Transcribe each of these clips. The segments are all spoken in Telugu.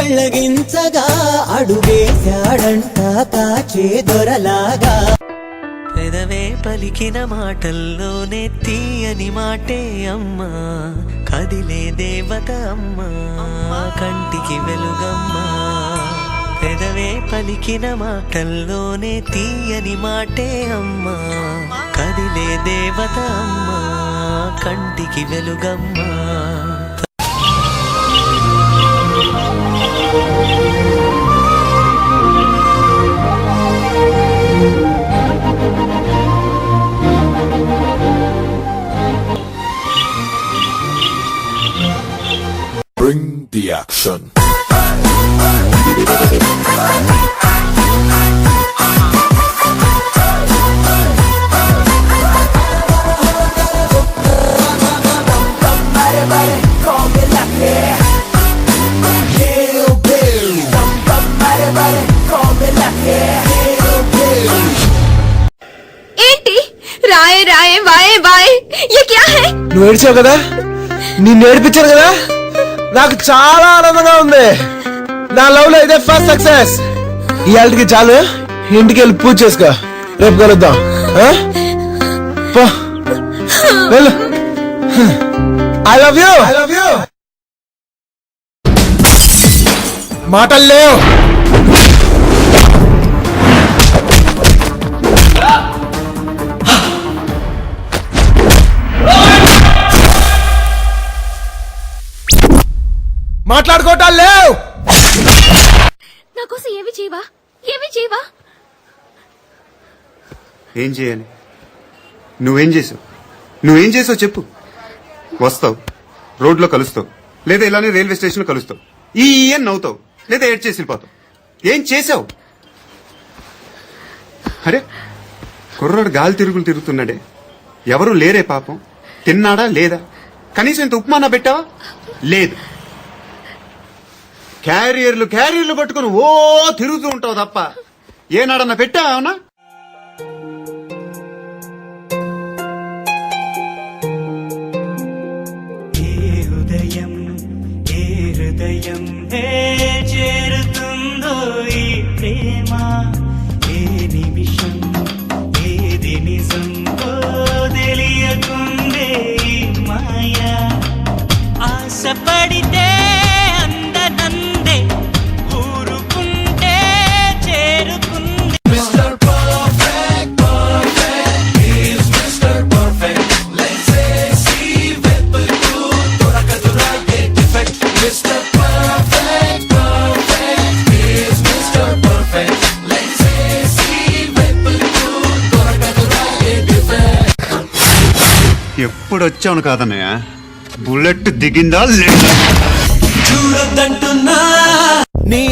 పెళ్ళగించగా అడుగేశాడంట కాచే దొరలాగా. పెదవే పలికిన మాటల్లోనే తీయని మాటే అమ్మా, కదిలే దేవత అమ్మా, కంటికి వెలుగమ్మా. పెదవే పలికిన మాటల్లోనే తీయని మాటే అమ్మా, కదిలే దేవత అమ్మా, కంటికి వెలుగమ్మా. Bring the action. ఏంటి రాయే రాయే వాయే వాయే ये क्या है? నువ్వు ఏడ్చావు కదా, నిన్ను ఏడిపించాను కదా, నాకు చాలా ఆనందంగా ఉంది. నా లవ్ లో ఇదే ఫస్ట్ సక్సెస్. ఇవాళకి చాలు, ఇంటికి వెళ్ళి పూజ చేసుకో, రేపు కలుద్దాం. I love you. మాటలు లేవు. మాట్లాడుకోవటాలు లేవు. నాకోసం ఏమి చేయవా? ఏమి చేయవా? ఏం చేయాలి? నువ్వేం చేసావు చెప్పు. వస్తావు, రోడ్లో కలుస్తావు, లేదా ఇలానే రైల్వే స్టేషన్లో కలుస్తావు, ఈ అని నవ్వుతావు, లేదా ఏడ్ చేసి వెళ్ళిపోతావు. ఏం చేసావు? అరే కుర్రాడు గాలి తిరుగుతున్నాడే, ఎవరు లేరే పాపం. తిన్నాడా లేదా? కనీసం ఇంత ఉప్మానా పెట్టావా? లేదు. క్యారియర్లు పట్టుకుని ఓ తిరుగుతూ ఉంటావు తప్ప ఏనాడన్నా పెట్టావా? అవునా? హృదయం చేరుతుందో ఈ ప్రేమ, ఏ నిమిషం ఏది నిజం తెలియకుండే ఈ మాయా. ఆశపడితే అందనందే, ఊరుకుంటే చేరుకుందే. Mister perfect perfect is mister perfect. Let's see వెతుకు దొరకదురా a defect. Mister perfect perfect is mister perfect. Let's see వెతుకు దొరకదురా ఏ డిఫెక్ట్. ఎప్పుడు వచ్చావును కాదన్నయ్య, బుల్లెట్ దిగిందా లేదా? చూడొద్దంటున్నా నీ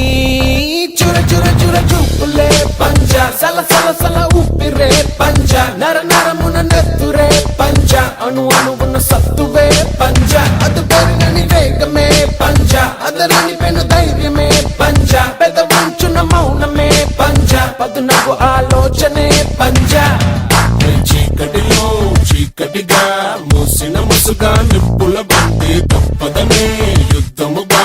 చుర చుర చుర చూపులే పంచ, సల సల సల ఉప్పిరే పంచ, నర నరమున నెత్తురే పంచ, అణు అణువున సత్తువే పంచ, అదు పెరుగని వేగమే పంచ, అదరని పెను ధైర్యమే పంచ, పెద్ద వంచున మౌనమే పంచ, పదునకు ఆలోచనే పంచ. చీకటిలో చీకటిగా మూసిన ముసుగా నిప్పుల బంతి తప్పదనే యుద్ధముగా.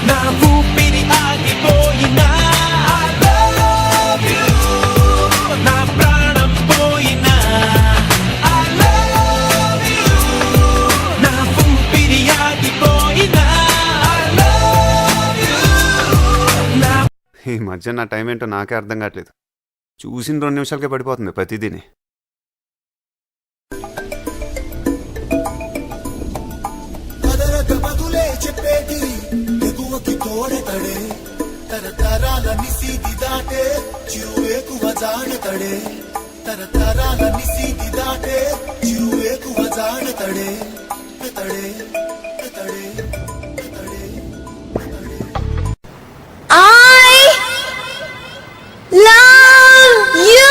నా ఊపిరి ఆగిపోయినా, I love you. నా ప్రాణం పోయినా, I love you. నా ఊపిరి ఆగిపోయినా, I love you. నా ఈ మధ్య నా టైం ఏంటో నాకే అర్థం కావట్లేదు. చూసిన 2 నిమిషాలకే పడిపోతుంది ప్రతిదీని. చెప్పేది ఎగువకి తోడెతడే, తరతరాల నిసీది దాటే చిరువేకువ జాడతడే, తరతరాల నిసీది దాటే చిరువేకువ జాడతడే. తడే తడే తడే I love you.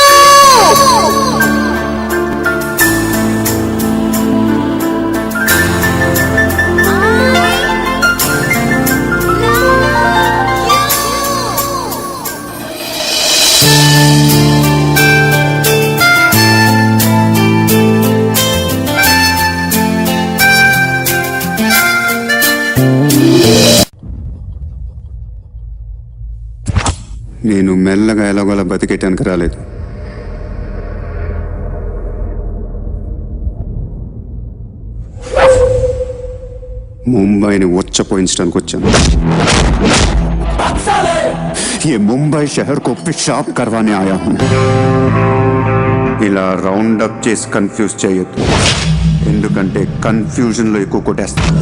నేను మెల్లగా ఎలాగోలా బతికేటానికి రాలేదు. ముంబైని ఉచ్చపోయించడానికి వచ్చాను. ये मुंबई शहर को पेशाब करवाने आया हूं. ఇలా రౌండ్ అప్ చేసి కన్ఫ్యూజ్ చేయొద్దు, ఎందుకంటే కన్ఫ్యూజన్ లో ఎక్కువ కొట్టేస్తాను.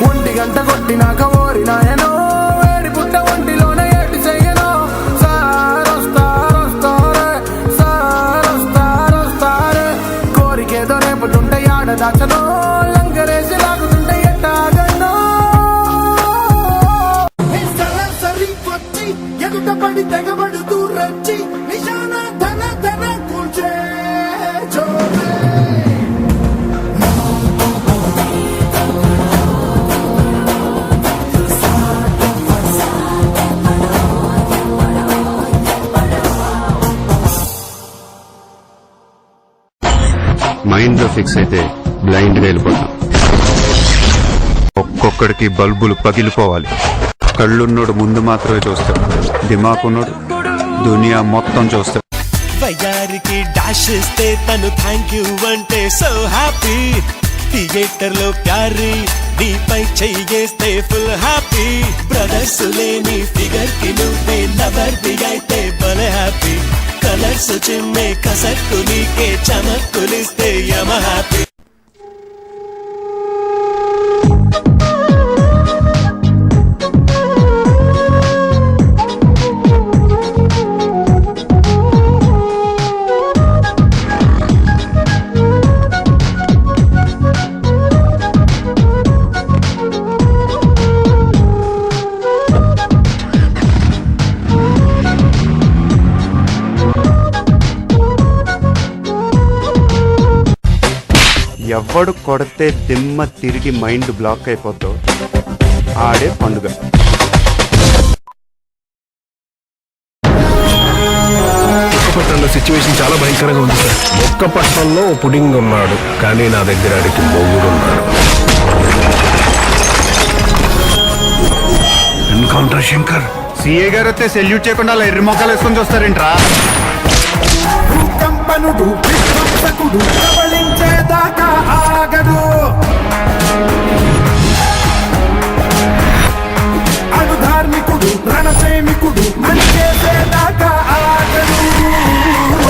ఒంటి గంట కొట్టినాక ఓరి నాయనో వేడి పుట్ట ఒంటిలోనే ఏటి చెయ్యను. సారొస్తారే కోరికేదో రేపుతుంటే ఆడ దాచను, లంకరేసి లాగుతుంటే ఎట్టాగను. సరి వచ్చి ఎదుట పడి తెగబడుతూ రచ్చి నిశాన ధన ధన కూల్చే జోరే. మైండ్ లో ఫిక్స్ అయితే బ్లైండ్ గా వెళ్ళిపోతాం. ఒక్కొక్కడికి బల్బులు పగిలిపోవాలి. కళ్ళున్నోడు ముందు మాత్రమే చూస్తాడు, దిమాకున్నోడు దునియా మొత్తం చూస్తాడు. వయ్యారికి డాష్ ఇస్తే తను థ్యాంక్ యూ అంటే సో హ్యాపీ. థియేటర్ లో ప్యారీ నీపై చెయ్యేస్తే ఫుల్ హ్యాపీ. బ్రదర్స్ లేని ఫిగర్ కి నువ్వే లవర్ ది అయితే భలే హ్యాపీ. కలర్స్ చిమ్మే కసక్కు నీకే చమక్కులిస్తే యమ హ్యాపీ. ఎవడు కొడితే దిమ్మ తిరిగి మైండ్ బ్లాక్ అయిపోతావు ఆడే పండుగ. మొక్కపట్నంలో సిచ్యువేషన్ చాలా భయంకరంగా ఉంది సార్. మొక్కపట్నంలో పుడింగ్ ఉన్నాడు, కానీ నా దగ్గర అడిగి మొగుడు ఉన్నాడు. ఎన్కౌంటర్ శంకర్. సిఏ గారు వస్తే సెల్యూట్ చేయకుండా అలా ఎర్రి మొక్కలు వేసుకొని చూస్తారేంట్రా? కంపనుడు విధ్వంసకుడు ప్రబలించేదాకా